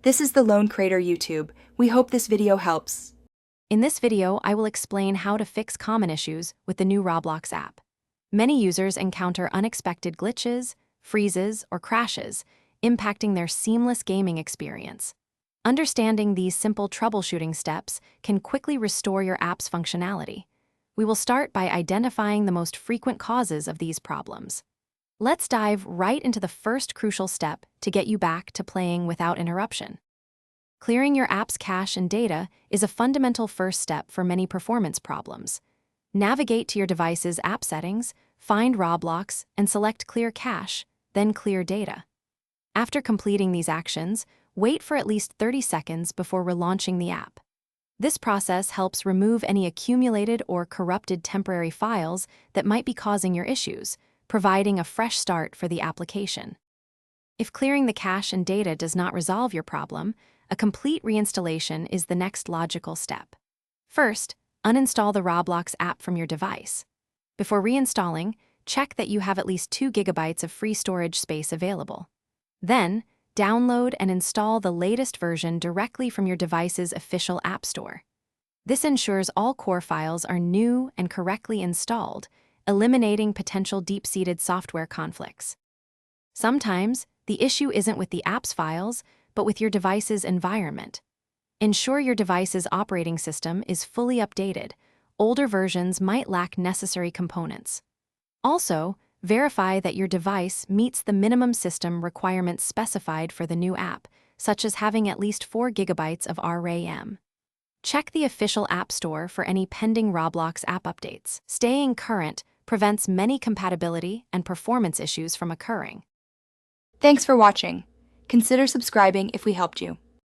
This is the Lone Crater YouTube. We hope this video helps. In this video, I will explain how to fix common issues with the new Roblox app. Many users encounter unexpected glitches, freezes, or crashes, impacting their seamless gaming experience. Understanding these simple troubleshooting steps can quickly restore your app's functionality. We will start by identifying the most frequent causes of these problems. Let's dive right into the first crucial step to get you back to playing without interruption. Clearing your app's cache and data is a fundamental first step for many performance problems. Navigate to your device's app settings, find Roblox, and select Clear Cache, then Clear Data. After completing these actions, wait for at least 30 seconds before relaunching the app. This process helps remove any accumulated or corrupted temporary files that might be causing your issues, providing a fresh start for the application. If clearing the cache and data does not resolve your problem, a complete reinstallation is the next logical step. First, uninstall the Roblox app from your device. Before reinstalling, check that you have at least 2 GB of free storage space available. Then, download and install the latest version directly from your device's official app store. This ensures all core files are new and correctly installed, eliminating potential deep-seated software conflicts. Sometimes, the issue isn't with the app's files, but with your device's environment. Ensure your device's operating system is fully updated. Older versions might lack necessary components. Also, verify that your device meets the minimum system requirements specified for the new app, such as having at least 4 GB of RAM. Check the official App Store for any pending Roblox app updates. Staying current prevents many compatibility and performance issues from occurring. Thanks for watching. Consider subscribing if we helped you.